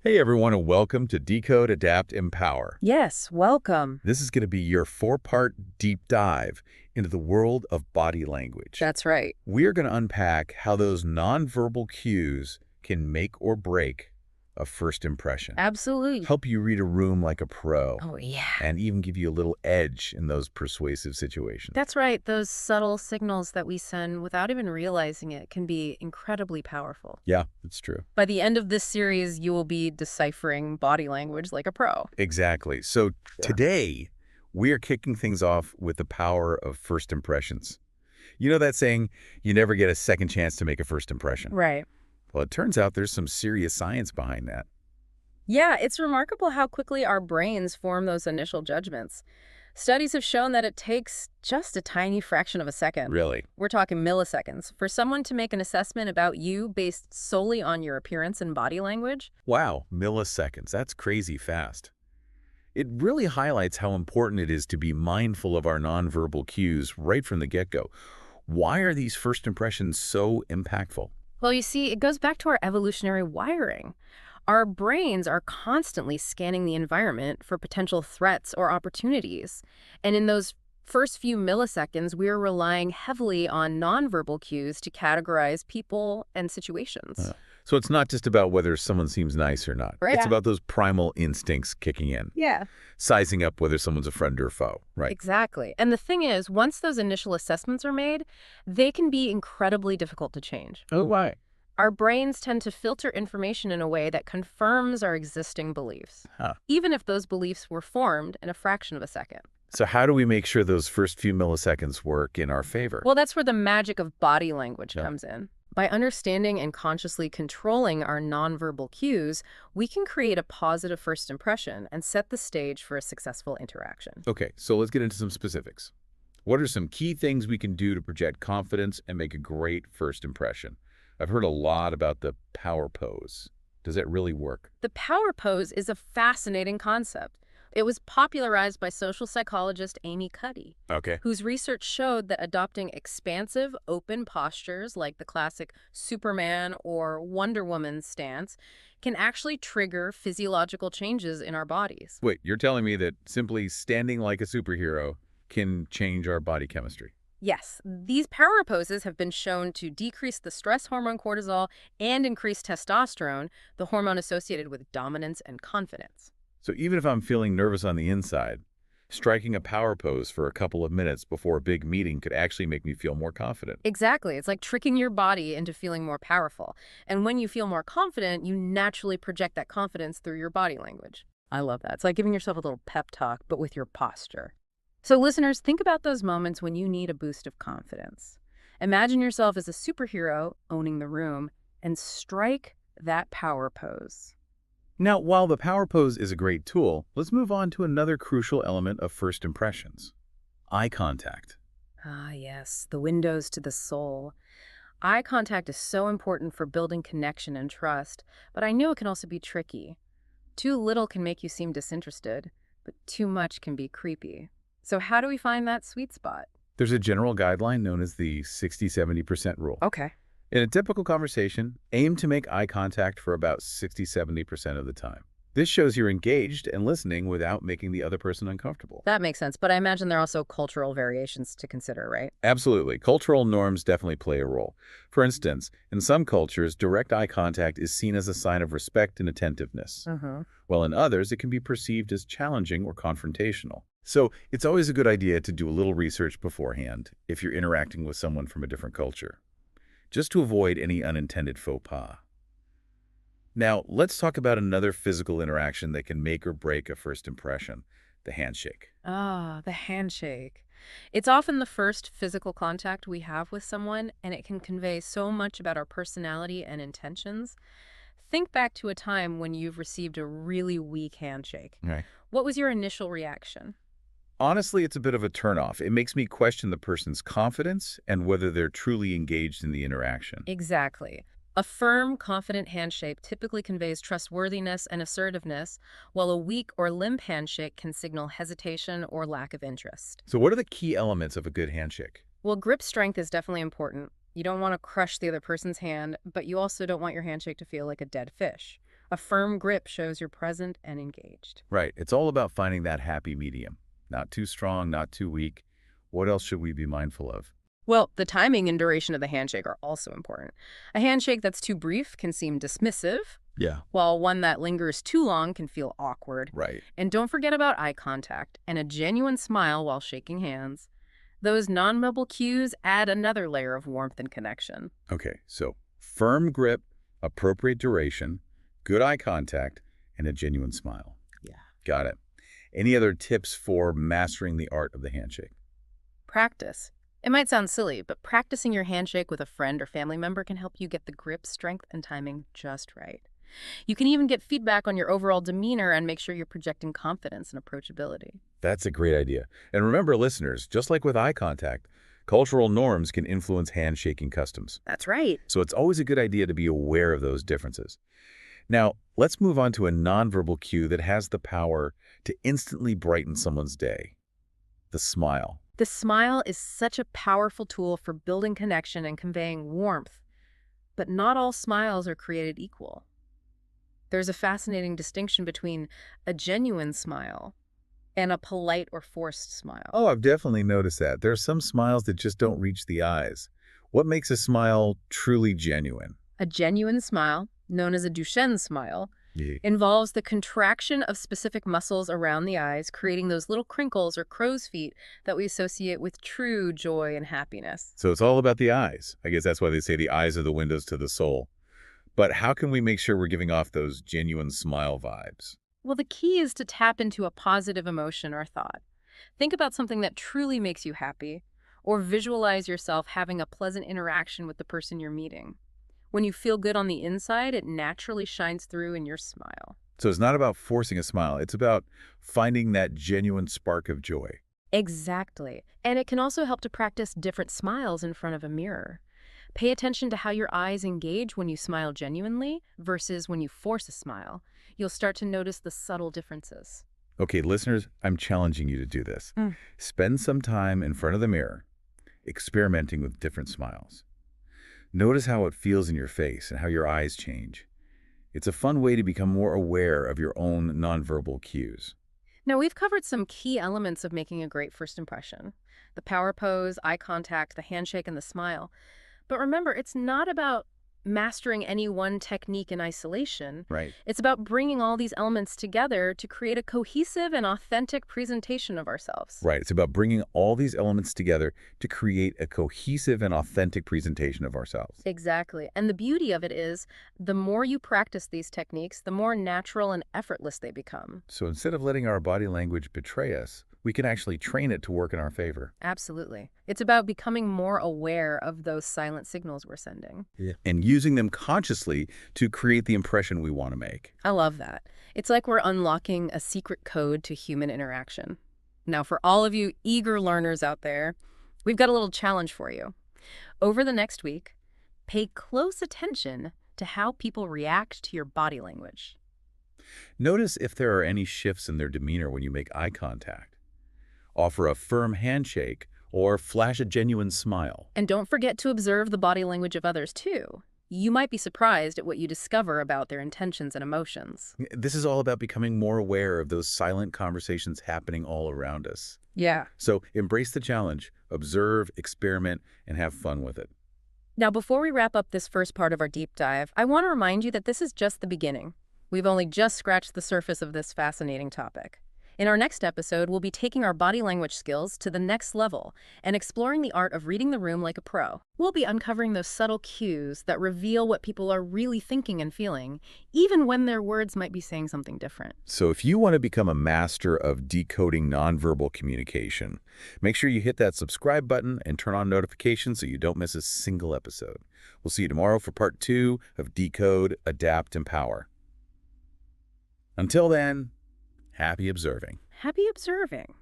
Hey everyone, and welcome to Decode, Adapt, Empower. Yes, welcome. This is going to be your four-part deep dive into the world of body language. That's right. We are going to unpack how those nonverbal cues can make or break a first impression, Absolutely. help you read a room like a pro, Oh, yeah. and even give you a little edge in those persuasive situations. That's right. Those subtle signals that we send without even realizing it can be incredibly powerful. Yeah, it's true. By the end of this series, you will be deciphering body language like a pro. Exactly. So Yeah. today, we are kicking things off with the power of first impressions. You know that saying, you never get a second chance to make a first impression? Right. Well, it turns out there's some serious science behind that. Yeah, it's remarkable how quickly our brains form those initial judgments. Studies have shown that it takes just a tiny fraction of a second. Really? We're talking milliseconds for someone to make an assessment about you based solely on your appearance and body language. Wow, milliseconds. That's crazy fast. It really highlights how important it is to be mindful of our nonverbal cues right from the get-go. Why are these first impressions so impactful? Well, you see, it goes back to our evolutionary wiring. Our brains are constantly scanning the environment for potential threats or opportunities. And in those first few milliseconds, we are relying heavily on nonverbal cues to categorize people and situations. So it's not just about whether someone seems nice or not. Right. It's Yeah. about those primal instincts kicking in, Yeah. sizing up whether someone's a friend or foe, right? Exactly. And the thing is, once those initial assessments are made, they can be incredibly difficult to change. Oh, why? Our brains tend to filter information in a way that confirms our existing beliefs, Huh. even if those beliefs were formed in a fraction of a second. So how do we make sure those first few milliseconds work in our favor? Well, that's where the magic of body language Yeah. comes in. By understanding and consciously controlling our nonverbal cues, we can create a positive first impression and set the stage for a successful interaction. Okay, so let's get into some specifics. What are some key things we can do to project confidence and make a great first impression? I've heard a lot about the power pose. Does that really work? The power pose is a fascinating concept. It was popularized by social psychologist Amy Cuddy, Okay. whose research showed that adopting expansive, open postures like the classic Superman or Wonder Woman stance can actually trigger physiological changes in our bodies. Wait, you're telling me that simply standing like a superhero can change our body chemistry? Yes, these power poses have been shown to decrease the stress hormone cortisol and increase testosterone, the hormone associated with dominance and confidence. So even if I'm feeling nervous on the inside, striking a power pose for a couple of minutes before a big meeting could actually make me feel more confident. Exactly. It's like tricking your body into feeling more powerful. And when you feel more confident, you naturally project that confidence through your body language. I love that. It's like giving yourself a little pep talk, but with your posture. So listeners, think about those moments when you need a boost of confidence. Imagine yourself as a superhero owning the room and strike that power pose. Now, while the power pose is a great tool, let's move on to another crucial element of first impressions: eye contact. Ah, yes, the windows to the soul. Eye contact is so important for building connection and trust, but I know it can also be tricky. Too little can make you seem disinterested, but too much can be creepy. So how do we find that sweet spot? There's a general guideline known as the 60-70% rule. Okay. In a typical conversation, aim to make eye contact for about 60-70% of the time. This shows you're engaged and listening without making the other person uncomfortable. That makes sense, but I imagine there are also cultural variations to consider, right? Absolutely. Cultural norms definitely play a role. For instance, in some cultures, direct eye contact is seen as a sign of respect and attentiveness, while in others, it can be perceived as challenging or confrontational. So it's always a good idea to do a little research beforehand if you're interacting with someone from a different culture, just to avoid any unintended faux pas. Now, let's talk about another physical interaction that can make or break a first impression: the handshake. Ah, the handshake. It's often the first physical contact we have with someone, and it can convey so much about our personality and intentions. Think back to a time when you've received a really weak handshake. Right. What was your initial reaction? Honestly, it's a bit of a turnoff. It makes me question the person's confidence and whether they're truly engaged in the interaction. Exactly. A firm, confident handshake typically conveys trustworthiness and assertiveness, while a weak or limp handshake can signal hesitation or lack of interest. So what are the key elements of a good handshake? Well, grip strength is definitely important. You don't want to crush the other person's hand, but you also don't want your handshake to feel like a dead fish. A firm grip shows you're present and engaged. Right. It's all about finding that happy medium. Not too strong, not too weak. What else should we be mindful of? Well, the timing and duration of the handshake are also important. A handshake that's too brief can seem dismissive, Yeah. while one that lingers too long can feel awkward. Right. And don't forget about eye contact and a genuine smile while shaking hands. Those nonverbal cues add another layer of warmth and connection. Okay, so firm grip, appropriate duration, good eye contact, and a genuine smile. Yeah. Got it. Any other tips for mastering the art of the handshake? Practice. It might sound silly, but practicing your handshake with a friend or family member can help you get the grip, strength, and timing just right. You can even get feedback on your overall demeanor and make sure you're projecting confidence and approachability. That's a great idea. And remember, listeners, just like with eye contact, cultural norms can influence handshaking customs. That's right. So it's always a good idea to be aware of those differences. Now, let's move on to a nonverbal cue that has the power to instantly brighten someone's day. The smile. The smile is such a powerful tool for building connection and conveying warmth, but not all smiles are created equal. There's a fascinating distinction between a genuine smile and a polite or forced smile. Oh, I've definitely noticed that. There are some smiles that just don't reach the eyes. What makes a smile truly genuine? A genuine smile, known as a Duchenne smile, Yeah. involves the contraction of specific muscles around the eyes, creating those little crinkles or crow's feet that we associate with true joy and happiness. So it's all about the eyes. I guess that's why they say the eyes are the windows to the soul. But how can we make sure we're giving off those genuine smile vibes? Well, the key is to tap into a positive emotion or thought. Think about something that truly makes you happy, or visualize yourself having a pleasant interaction with the person you're meeting. When you feel good on the inside, it naturally shines through in your smile. So it's not about forcing a smile. It's about finding that genuine spark of joy. Exactly. And it can also help to practice different smiles in front of a mirror. Pay attention to how your eyes engage when you smile genuinely versus when you force a smile. You'll start to notice the subtle differences. Okay, listeners, I'm challenging you to do this. Mm. Spend some time in front of the mirror, experimenting with different smiles. Notice how it feels in your face and how your eyes change. It's a fun way to become more aware of your own nonverbal cues. Now, we've covered some key elements of making a great first impression. The power pose, eye contact, the handshake, and the smile. But remember, it's not about mastering any one technique in isolation. Right. It's about bringing all these elements together to create a cohesive and authentic presentation of ourselves. Right. It's about bringing all these elements together to create a cohesive and authentic presentation of ourselves. Exactly. And the beauty of it is, the more you practice these techniques, the more natural and effortless they become. So instead of letting our body language betray us, we can actually train it to work in our favor. Absolutely. It's about becoming more aware of those silent signals we're sending. Yeah. And using them consciously to create the impression we want to make. I love that. It's like we're unlocking a secret code to human interaction. Now, for all of you eager learners out there, we've got a little challenge for you. Over the next week, pay close attention to how people react to your body language. Notice if there are any shifts in their demeanor when you make eye contact. Offer a firm handshake, or flash a genuine smile. And don't forget to observe the body language of others, too. You might be surprised at what you discover about their intentions and emotions. This is all about becoming more aware of those silent conversations happening all around us. Yeah. So embrace the challenge, observe, experiment, and have fun with it. Now, before we wrap up this first part of our deep dive, I want to remind you that this is just the beginning. We've only just scratched the surface of this fascinating topic. In our next episode, we'll be taking our body language skills to the next level and exploring the art of reading the room like a pro. We'll be uncovering those subtle cues that reveal what people are really thinking and feeling, even when their words might be saying something different. So if you want to become a master of decoding nonverbal communication, make sure you hit that subscribe button and turn on notifications so you don't miss a single episode. We'll see you tomorrow for part 2 of Decode, Adapt, Empower. Until then, happy observing. Happy observing.